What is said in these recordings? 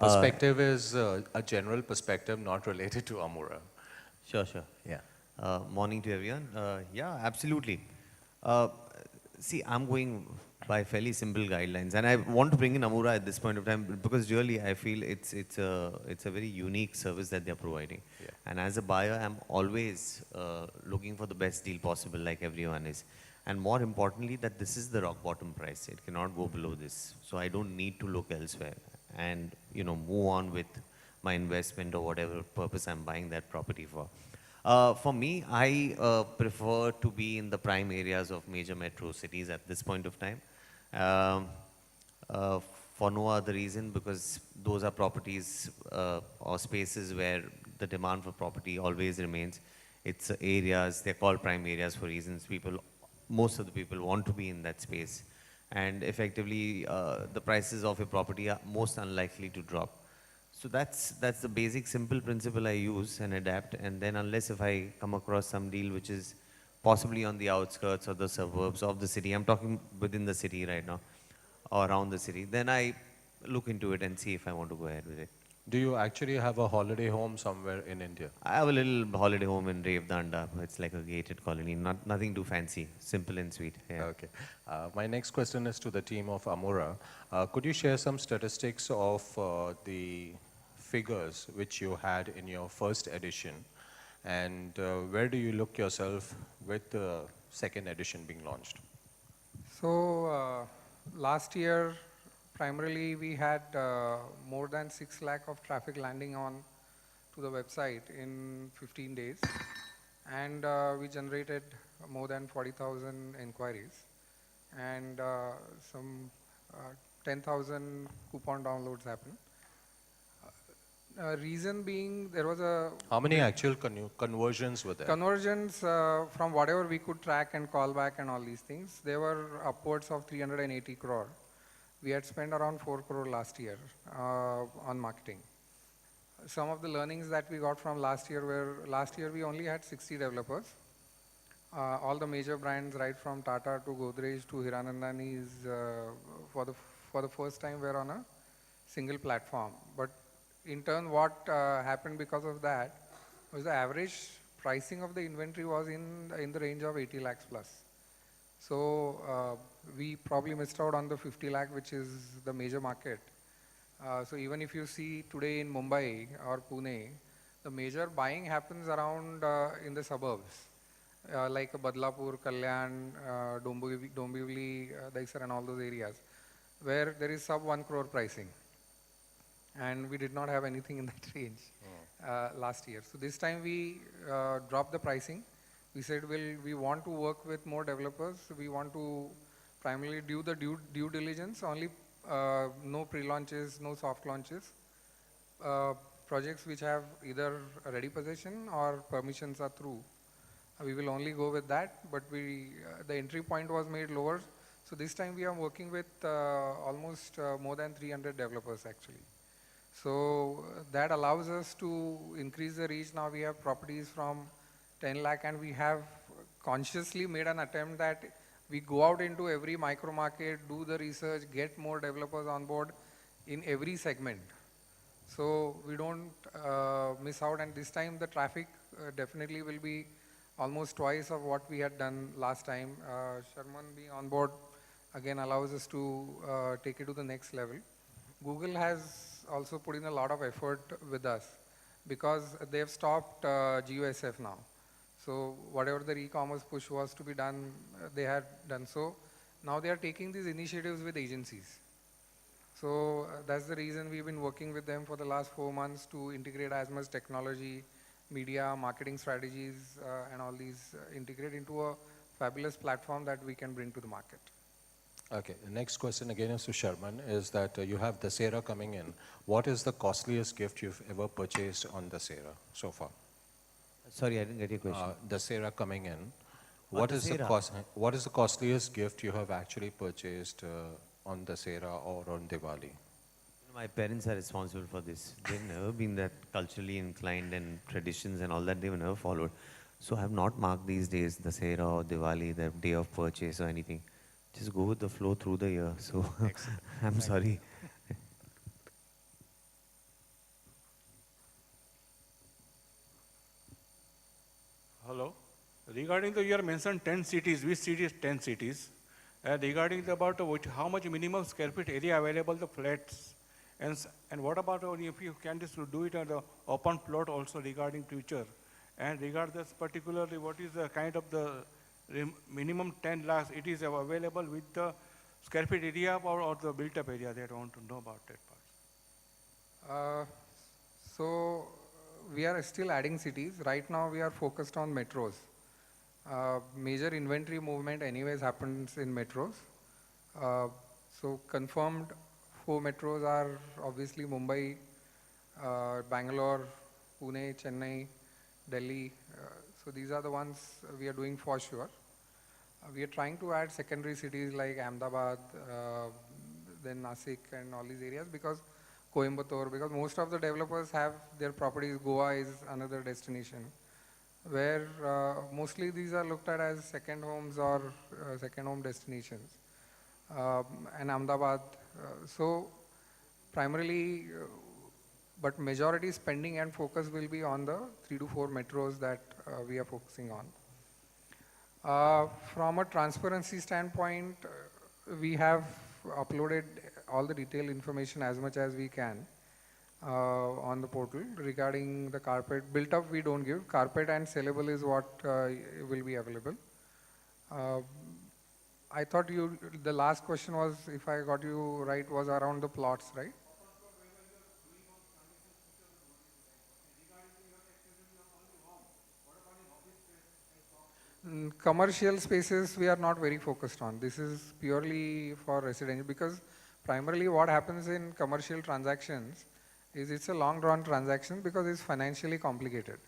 Perspective is a general perspective not related to Amura. Sure, sure. Yeah. Morning to everyone. Yeah, absolutely. Uh, See, I'm going by fairly simple guidelines, and I want to bring in Amura at this point of time because really I feel it's a very unique service that they're providing. Yeah. And as a buyer, I'm always looking for the best deal possible, like everyone is. And more importantly, that this is the rock bottom price. It cannot go below this. So I don't need to look elsewhere and move on with my investment or whatever purpose I'm buying that property for. For me, I prefer to be in the prime areas of major metro cities at this point of time. Um, uh, for no other reason, because those are properties or spaces where the demand for property always remains. It's areas, they're called prime areas for reasons. Most of the people want to be in that space. And effectively, the prices of a property are most unlikely to drop. So that's the basic simple principle I use and adapt. And then unless if I come across some deal which is possibly on the outskirts or the suburbs of the city, I'm talking within the city right now or around the city, then I look into it and see if I want to go ahead with it. Do you actually have a holiday home somewhere in India? I have a little holiday home in Revdanda. It's like a gated colony, nothing too fancy, simple and sweet. Yeah. Okay. My next question is to the team of Amura. Could you share some statistics of the figures which you had in your first edition, and where do you look yourself with the second edition being launched? So last year, primarily we had more than 6 lakh of traffic landing on to the website in 15 days, and we generated more than 40,000 inquiries, and some 10,000 coupon downloads happened. Reason being, there was a How many actual conversions were there? conversions from whatever we could track and call back and all these things. They were upwards of 380 crore. We had spent around 4 crore last year on marketing. Some of the learnings that we got from last year were, last year we only had 60 developers. All the major brands, right from Tata to Godrej to Hiranandani's, for the first time were on a single platform. But in turn, what happened because of that was the average pricing of the inventory was in the range of 80 lakhs plus. So we probably missed out on the 50 lakh, which is the major market. So even if you see today in Mumbai or Pune, the major buying happens around in the suburbs, like Badlapur, Kalyan, Dombivli, Daisar and all those areas, where there is sub 1 crore pricing. And we did not have anything in that range last year. So this time we dropped the pricing. We said, well, we want to work with more developers. We want to primarily do the due diligence, only no pre-launches, no soft launches. Projects which have either a ready possession or permissions are through. We will only go with that, but the entry point was made lower. So this time we are working with almost more than 300 developers actually. So that allows us to increase the reach. Now we have properties from 10 lakh, and we have consciously made an attempt that we go out into every micro market, do the research, get more developers on board in every segment. So we don't miss out, and this time the traffic definitely will be almost twice of what we had done last time. Sharman being on board again allows us to take it to the next level. Google has also put in a lot of effort with us because they have stopped GUSF now. So whatever the e-commerce push was to be done, they had done so. Now they are taking these initiatives with agencies. So that's the reason we've been working with them for the last 4 months to integrate as much technology, media, marketing strategies, and all these integrate into a fabulous platform that we can bring to the market. Okay, the next question again is to Sharman, is that you have Dussehra coming in. What is the costliest gift you've ever purchased on Dussehra so far? Sorry, I didn't get your question. Dussehra coming in. What is the costliest gift you have actually purchased on Dussehra or on Diwali? My parents are responsible for this. They've never been that culturally inclined, and traditions and all that they've never followed. So I have not marked these days, Dussehra or Diwali, the day of purchase or anything. Just go with the flow through the year. So I'm sorry. Hello. Regarding the, you are mentioned 10 cities, which cities? 10 cities. Regarding the about how much minimum square feet area available, the flats, and what about if you can just do it on the open plot also regarding future, and regard this particularly what is the kind of the minimum 10 lakhs it is available with the square feet area or the built up area, that I want to know about that part. So we are still adding cities. Right now we are focused on metros. Major inventory movement anyways happens in metros. So confirmed 4 metros are obviously Mumbai, Bangalore, Pune, Chennai, Delhi. So these are the ones we are doing for sure. We are trying to add secondary cities like Ahmedabad, then Nasik and all these areas, because Coimbatore, because most of the developers have their properties. Goa is another destination where mostly these are looked at as second homes or second home destinations. And Ahmedabad, so primarily, but majority spending and focus will be on the 3 to 4 metros that we are focusing on. From a transparency standpoint, we have uploaded all the detailed information as much as we can on the portal regarding the carpet. Built up we don't give. Carpet and sellable is what will be available. I thought the last question was, if I got you right, was around the plots, right? Commercial spaces we are not very focused on. This is purely for residential, because primarily what happens in commercial transactions is it's a long drawn transaction because it's financially complicated.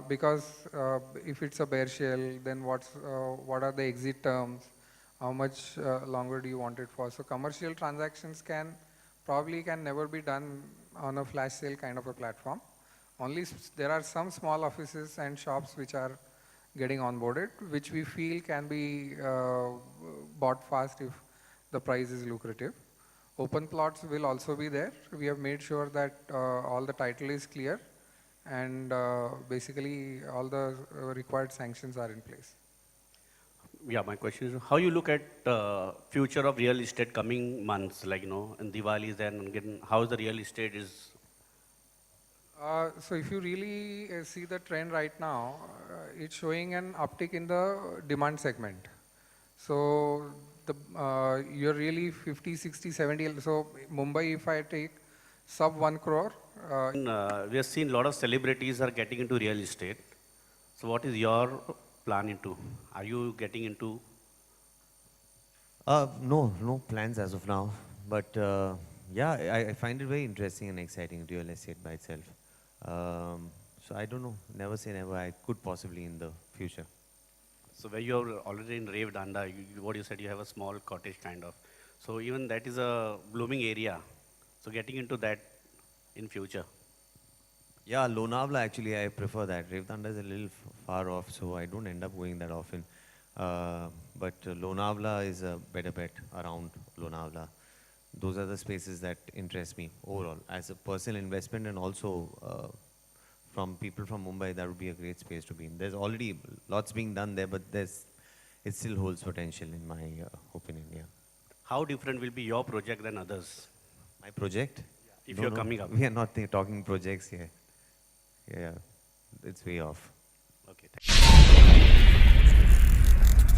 Because if it's a bare shell, then what are the exit terms? How much longer do you want it for? So commercial transactions probably can never be done on a flash sale kind of a platform. Only there are some small offices and shops which are getting onboarded, which we feel can be bought fast if the price is lucrative. Open plots will also be there. We have made sure that all the title is clear and basically all the required sanctions are in place. Yeah, my question is, how you look at future of real estate coming months, like, in Diwali, then again, how the real estate is? So if you really see the trend right now, it's showing an uptick in the demand segment. So you're really 50, 60, 70. So Mumbai, if I take sub 1 crore. We have seen a lot of celebrities are getting into real estate. So what is your plan into? Are you getting into? No plans as of now. But yeah, I find it very interesting and exciting, real estate by itself. So I don't know, never say never. I could possibly in the future. So where you're already in Revdanda, what you said, you have a small cottage kind of. So even that is a blooming area. So getting into that in future. Yeah, Lonavala actually, I prefer that. Revdanda is a little far off, so I don't end up going that often. But Lonavala is a better bet around Lonavala. Those are the spaces that interest me overall as a personal investment, and also from people from Mumbai, that would be a great space to be in. There's already lots being done there, but it still holds potential in my opinion. Yeah. How different will be your project than others? My project? If you're coming up. We are not talking projects here. Yeah, it's way off. Okay. Thank you.